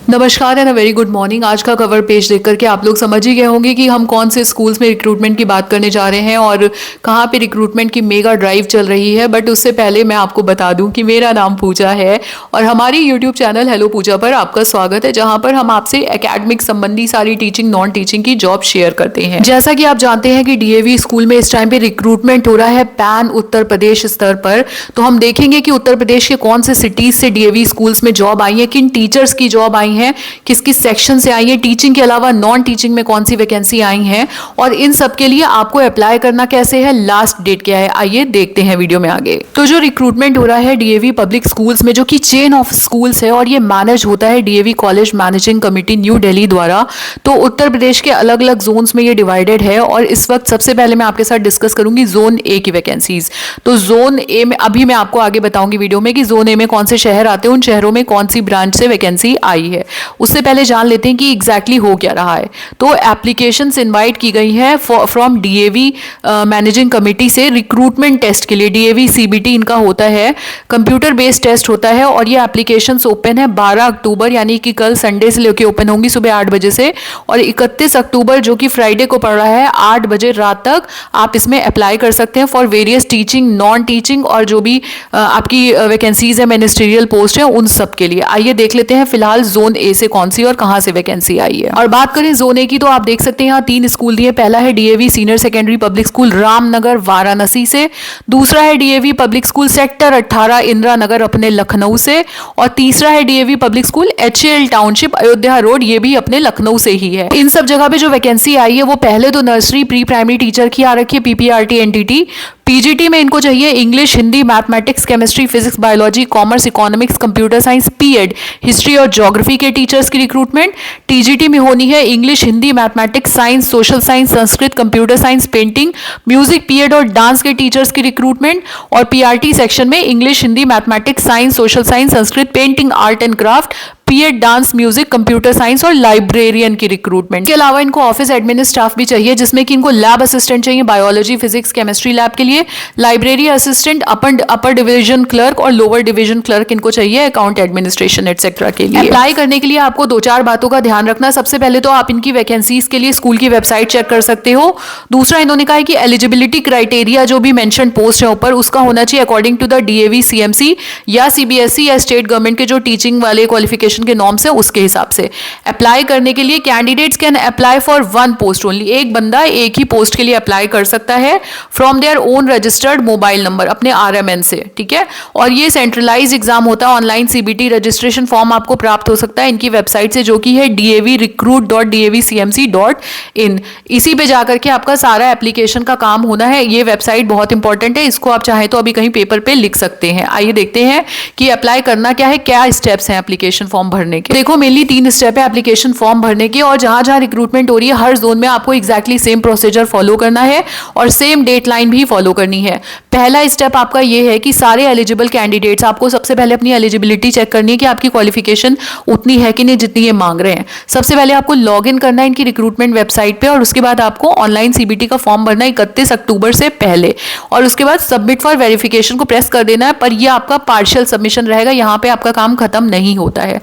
नमस्कार and a very good morning. आज का कवर पेज देख करके आप लोग समझ ही गए होंगे कि हम कौन से स्कूल्स में रिक्रूटमेंट की बात करने जा रहे हैं और कहाँ पे रिक्रूटमेंट की मेगा ड्राइव चल रही है। बट उससे पहले मैं आपको बता दूं कि मेरा नाम पूजा है और हमारी यूट्यूब चैनल हेलो पूजा पर आपका स्वागत है, जहाँ पर हम आपसे एकेडमिक संबंधी सारी टीचिंग नॉन टीचिंग की जॉब शेयर करते हैं। जैसा कि आप जानते हैं कि डीएवी स्कूल में इस टाइम पे रिक्रूटमेंट हो रहा है पैन उत्तर प्रदेश स्तर पर। तो हम देखेंगे कि उत्तर प्रदेश के कौन से सिटीज से डीएवी स्कूल्स में जॉब आई है, किन टीचर्स की जॉब आई है, किस किस सेक्शन से आई है, टीचिंग के अलावा नॉन टीचिंग में कौन सी वैकेंसी आई है और इन सब के लिए आपको अप्लाई करना कैसे है, लास्ट डेट क्या है, आइए देखते हैं वीडियो में आगे। तो जो रिक्रूटमेंट हो रहा है डीएवी पब्लिक स्कूल्स में, जो कि चेन ऑफ स्कूल्स है और ये मैनेज होता है DAV college managing committee new Delhi द्वारा। तो उत्तर प्रदेश के अलग अलग जोन्स में ये डिवाइडेड है और इस वक्त सबसे पहले मैं आपके साथ डिस्कस करूंगी जोन ए की वैकेंसीज। तो जोन ए में अभी मैं आपको आगे बताऊंगी वीडियो में कि जोन ए में कौन से शहर आते हैं, उन शहरों में कौन सी ब्रांच से वैकेंसी आई है। उससे पहले जान लेते हैं कि एग्जैक्टली हो क्या रहा है। तो एप्लीकेशंस इनवाइट की गई हैं फ्रॉम डीएवी मैनेजिंग कमेटी से रिक्रूटमेंट टेस्ट के लिए। डीएवी सीबीटी इनका होता है, कंप्यूटर बेस्ड टेस्ट होता है और ये एप्लीकेशंस ओपन है 12 अक्टूबर यानी कि कल संडे से लेकर ओपन होंगी सुबह 8 बजे से, और 31 अक्टूबर जो कि फ्राइडे को पड़ रहा है 8 बजे रात तक आप इसमें अप्लाई कर सकते हैं for various teaching non teaching और जो भी आपकी वैकेंसीज है मिनिस्ट्रियल पोस्ट है उन सब के लिए। आइए देख लेते हैं फिलहाल जोन ए से कौन सी और कहां से वैकेंसी आई है। और बात करें जोन ए की तो आप देख सकते हैं यहाँ 3 स्कूल दिए। पहला है DAV senior secondary public school Ramnagar Varanasi से, दूसरा है DAV public school sector 18 Indira Nagar अपने लखनऊ से, और तीसरा है DAV public school HAL township Ayodhya road, ये भी अपने लखनऊ से ही है। इन सब जगह पे जो वैकेंसी आई है वो पहले तो नर्सरी प्री प्राइमरी टीचर की आ रखी है पीपीआरटी एनटीटी। पीजीटी में इनको चाहिए English Hindi mathematics chemistry physics biology commerce economics computer science P Ed history और ज्योग्राफी के टीचर्स की रिक्रूटमेंट। टीजीटी में होनी है English Hindi mathematics science social science Sanskrit computer science painting music P Ed और डांस के टीचर्स की रिक्रूटमेंट। और पीआरटी सेक्शन में English Hindi mathematics science social science Sanskrit painting art and craft P Ed dance music computer science और librarian की रिक्रूटमेंट। के अलावा इनको ऑफिस एडमिन स्टाफ भी चाहिए, जिसमें कि इनको लैब असिस्टेंट चाहिए बायोलॉजी फिजिक्स केमिस्ट्री लैब के लिए, library assistant upper division clerk और लोअर डिवीजन क्लर्क इनको चाहिए अकाउंट एडमिनिस्ट्रेशन एटसेट्रा के लिए। अप्लाई करने के लिए आपको 2-4 बातों का ध्यान रखना। सबसे पहले तो आप इनकी वैकेंसीज के लिए स्कूल की वेबसाइट चेक कर सकते हो। दूसरा इन्होंने कहा है कि एलिजिबिलिटी क्राइटेरिया जो भी मेंशन पोस्ट है ऊपर उसका होना चाहिए according to the DAV CMC या सीबीएसई या स्टेट गवर्नमेंट के जो टीचिंग वाले क्वालिफिकेशन के नॉर्म्स है उसके हिसाब से। अप्लाई करने के लिए candidates can apply for 1 post only, एक बंदा एक ही पोस्ट के लिए अप्लाई कर सकता है from their own registered mobile number अपने आरएमएन से, ठीक है। और ये सेंट्रलाइज एग्जाम होता है। ऑनलाइन सीबीटी रजिस्ट्रेशन फॉर्म आपको प्राप्त हो सकता है इनकी वेबसाइट से जो कि है davrecruit.davcmc.in। इसी पे जाकर के आपका सारा एप्लीकेशन का काम होना है। ये वेबसाइट बहुत इंपॉर्टेंट है, इसको आप चाहें तो अभी कहीं पेपर पे लिख सकते हैं। आइए देखते हैं कि अप्लाई करना क्या है, क्या स्टेप्स हैं एप्लीकेशन फॉर्म भरने के। देखो मेनली 3 स्टेप है एप्लीकेशन फॉर्म भरने के, और जहां जहां रिक्रूटमेंट हो रही है हर जोन में आपको एग्जैक्टली सेम प्रोसीजर फॉलो करना है और सेम डेट लाइन भी फॉलो करनी है। पहला स्टेप आपका ये है कि सारे एलिजिबल कैंडिडेट्स, आपको सबसे पहले अपनी एलिजिबिलिटी चेक करनी है कि आपकी क्वालिफिकेशन उतनी है कि नहीं जितनी ये मांग रहे हैं। सबसे पहले आपको लॉग इन करना है इनकी रिक्रूटमेंट वेबसाइट पे और उसके बाद आपको ऑनलाइन सीबीटी का फॉर्म भरना है 31 अक्टूबर से पहले, और उसके बाद सबमिट फॉर वेरिफिकेशन को प्रेस कर देना है। पर यह आपका पार्शियल सबमिशन रहेगा, यहाँ पे आपका काम खत्म नहीं होता है।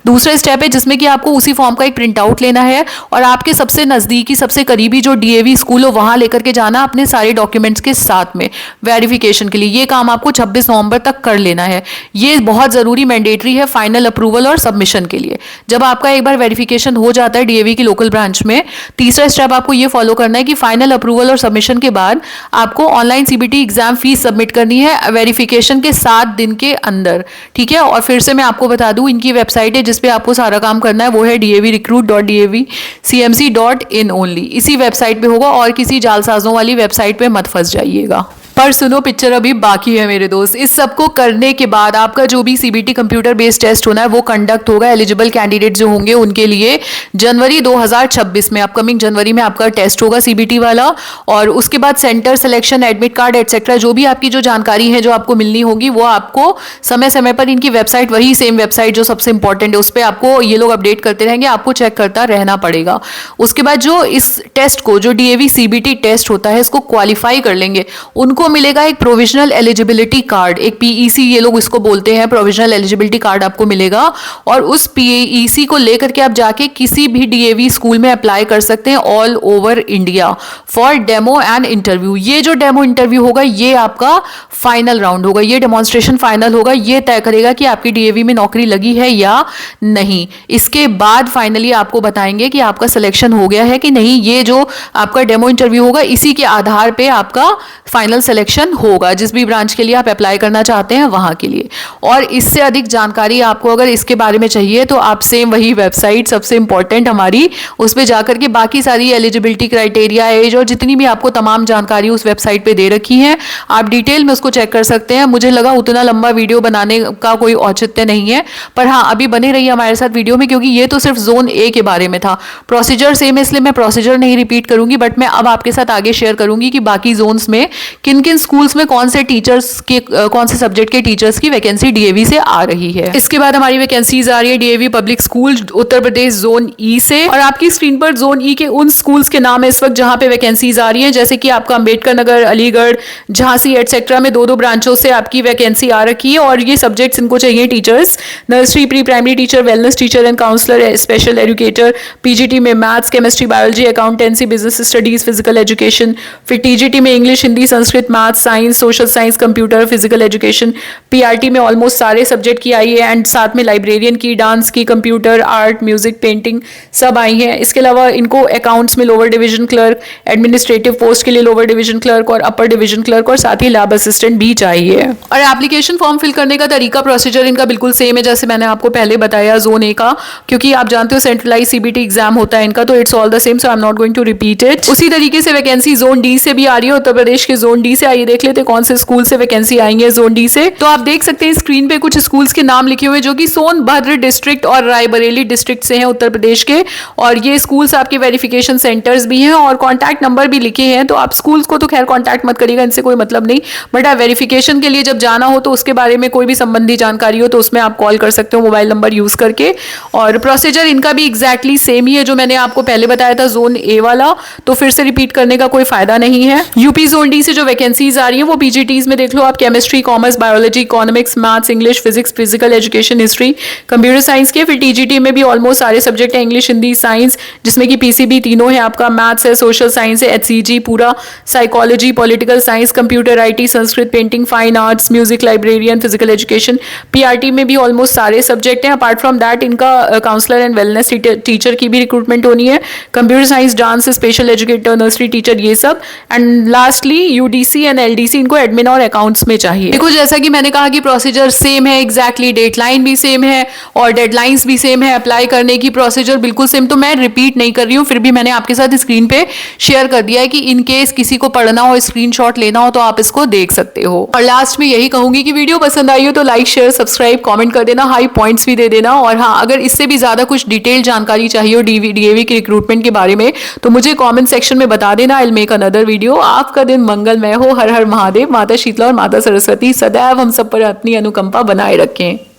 दूसरा स्टेप है जिसमें कि आपको उसी फॉर्म का एक प्रिंट आउट लेना है और आपके सबसे नजदीकी सबसे करीबी जो डीएवी स्कूल हो वहां लेकर के जाना अपने सारे डॉक्यूमेंट्स के साथ में वेरिफिकेशन के लिए। ये काम आपको 26 नवंबर तक कर लेना है। ये बहुत जरूरी मैंडेटरी है फाइनल अप्रूवल और सबमिशन के लिए। जब आपका एक बार वेरिफिकेशन हो जाता है डीएवी की लोकल ब्रांच में, तीसरा स्टेप आपको ये फॉलो करना है कि फाइनल अप्रूवल और सबमिशन के बाद आपको online CBT exam fees submit करनी है वेरिफिकेशन के 7 दिन के अंदर, ठीक है। और फिर से मैं आपको बता दूं इनकी वेबसाइट है जिसपे आपको सारा काम करना है, वो है davrecruit.davcmc.in ओनली। इसी वेबसाइट पे होगा और किसी जालसाजों वाली वेबसाइट पे मत फंस जाइएगा। पर सुनो पिक्चर अभी बाकी है मेरे दोस्त। इस सब को करने के बाद आपका जो भी सीबीटी कंप्यूटर बेस्ड टेस्ट होना है वो कंडक्ट होगा एलिजिबल कैंडिडेट जो होंगे उनके लिए जनवरी 2026 में, अपकमिंग जनवरी में आपका टेस्ट होगा सीबीटी वाला। और उसके बाद centre selection admit card etcetera जो भी आपकी जो जानकारी है जो आपको मिलनी होगी वो आपको समय समय पर इनकी वेबसाइट, वही सेम वेबसाइट जो सबसे इंपॉर्टेंट है उस पर आपको ये लोग अपडेट करते रहेंगे, आपको चेक करता रहना पड़ेगा। उसके बाद जो इस टेस्ट को जो डीएवी सीबीटी टेस्ट होता है इसको क्वालिफाई कर लेंगे उनको उनको मिलेगा एक प्रोविजनल एलिजिबिलिटी कार्ड, एक पीईसी ये लोग इसको बोलते हैं, प्रोविजनल एलिजिबिलिटी कार्ड आपको मिलेगा। और उस पीईसी को लेकर के आप जाके किसी भी डीएवी स्कूल में अप्लाई कर सकते हैं all over India for demo and interview. ये जो डेमो इंटरव्यू होगा ये आपका फाइनल राउंड होगा, ये डेमोन्स्ट्रेशन फाइनल होगा, ये तय करेगा कि आपकी डीएवी में नौकरी लगी है या नहीं। इसके बाद फाइनली आपको बताएंगे कि आपका सिलेक्शन हो गया है कि नहीं। ये जो आपका डेमो इंटरव्यू होगा इसी के आधार पे आपका फाइनल सिलेक्शन होगा, जिस भी ब्रांच के लिए आप अप्लाई करना चाहते हैं वहां के लिए। और इससे अधिक जानकारी आपको अगर इसके बारे में चाहिए तो आप सेम वही वेबसाइट सबसे इंपॉर्टेंट हमारी, उस पर जाकर के बाकी सारी एलिजिबिलिटी क्राइटेरिया, एज और जितनी भी आपको तमाम जानकारी उस वेबसाइट पे दे रखी है, आप डिटेल में उसको चेक कर सकते हैं। मुझे लगा उतना लंबा वीडियो बनाने का कोई औचित्य नहीं है, पर हाँ अभी बने रहिए हमारे साथ वीडियो में, क्योंकि ये तो सिर्फ जोन ए के बारे में था। प्रोसीजर सेम है इसलिए मैं प्रोसीजर नहीं रिपीट करूंगी, बट मैं अब आपके साथ आगे शेयर करूंगी कि बाकी जोन्स में किन किन स्कूल्स में कौन से टीचर्स के कौन से सब्जेक्ट के टीचर्स की वैकेंसी डीएवी से आ रही है। इसके बाद हमारी वैकेंसीज आ रही है DAV public school Uttar Pradesh zone ई से, और आपकी स्क्रीन पर जोन ई के उन स्कूल्स के नाम है इस वक्त जहां पे वैकेंसीज आ रही है, जैसे कि आपका अंबेडकर नगर, अलीगढ़, झांसी एटसेट्रा में दो ब्रांचों से आपकी वैकेंसी आ रखी है। और ये सब्जेक्ट्स इनको चाहिए teachers, nursery pre primary teacher, wellness teacher and counsellor, special educator, PGT में maths, chemistry, biology, accountancy, business studies, physical education, फिर टीजीटी में English, Hindi, Sanskrit, maths, science, social science, computer, physical education, PRT में almost सारे subject की आई है, and साथ में लाइब्रेरियन की, डांस की, कंप्यूटर, आर्ट, म्यूजिक, पेंटिंग सब आई है। इसके अलावा इनको अकाउंट्स में lower division clerk, administrative post के लिए लोअर डिवीजन क्लर्क और अपर डिवीजन क्लर्क, और साथ ही लैब असिस्टेंट भी चाहिए। और एप्लीकेशन फॉर्म फिल करने का तरीका, प्रोसीजर इनका बिल्कुल सेम है जैसे मैंने आपको पहले बताया जोन ए का, क्योंकि आप जानते हो सेंट्रलाइज सीबीटी एग्जाम होता है इनका, तो it's all the same, so I am not going to repeat it. उसी तरीके से वैकेंसी जोन डी से भी आ रही है, उत्तर प्रदेश के जोन डी से। आइए देख लेते हैं कौन से स्कूल से वैकेंसी आई है जोन डी से। तो आप देख सकते हैं स्क्रीन पे कुछ स्कूल्स के नाम लिखे हुए जो कि सोनभद्र डिस्ट्रिक्ट और रायबरेली डिस्ट्रिक्ट से हैं उत्तर प्रदेश के, और ये स्कूल्स आपके वेरिफिकेशन सेंटर्स भी हैं और कॉन्टैक्ट नंबर भी लिखे हैं। तो आप स्कूल्स को तो खैर कॉन्टैक्ट मत करिएगा, इनसे कोई मतलब नहीं, बट आप वेरिफिकेशन के लिए जब जाना हो तो उसके बारे में कोई भी संबंधी जानकारी हो तो उसमें आप कॉल कर सकते हो मोबाइल नंबर यूज करके। और प्रोसीजर इनका भी एग्जैक्टली सेम ही है जो मैंने आपको पहले बताया था जोन ए वाला, तो फिर से रिपीट करने का कोई फायदा नहीं है। यूपी जोन डी से जो वैकेंसीज आ रही है वो पीजीटीज में देख लो आप, chemistry, commerce, biology, economics, maths, English, physics, physical education, history, computer science के। फिर टीजीटी में भी ऑलमोस्ट सारे सब्जेक्ट है, इंग्लिश, हिंदी, साइंस, जिसमें कि पीसीबी तीनों है आपका, मैथ्स है, सोशल साइंस है, एचसीजी पूरा, psychology, political science, computer, IT, Sanskrit, painting, fine arts, music, librarian, physical education. PRT में भी ऑलमोस्ट सारे सब्जेक्ट हैं। अपार्ट फ्रॉम दैट इनका काउंसलर एंड वेलनेस टीचर की भी रिक्रूटमेंट होनी है, computer science, dance, special educator, nursery teacher, ये सब। And lastly UDC and LDC इनको एडमिन और अकाउंट्स में चाहिए। देखो जैसा कि मैंने कहा कि प्रोसीजर सेम है एग्जैक्टली, डेडलाइन भी सेम है और डेडलाइंस भी सेम है, अप्लाई करने की प्रोसीजर बिल्कुल सेम। तो मैं रिपीट नहीं कर रही हूँ, फिर भी मैंने आपके साथ स्क्रीन पे शेयर कर दिया है कि इन केस किसी को पढ़ना हो, स्क्रीनशॉट लेना हो तो आप इसको देख सकते हो। और लास्ट में यही कहूंगी कि वीडियो पसंद आई हो तो लाइक, शेयर, सब्सक्राइब, कमेंट कर देना, हाई पॉइंट्स भी दे देना। और हाँ, अगर इससे भी ज्यादा कुछ डिटेल जानकारी चाहिए हो डीएवी के रिक्रूटमेंट के बारे में तो मुझे कमेंट सेक्शन में बता देना, I will make another video. आपका दिन मंगलमय हो। हर हर महादेव। माता शीतला और माता सरस्वती सदैव हम सब पर अपनी अनुकंपा बनाए रखें।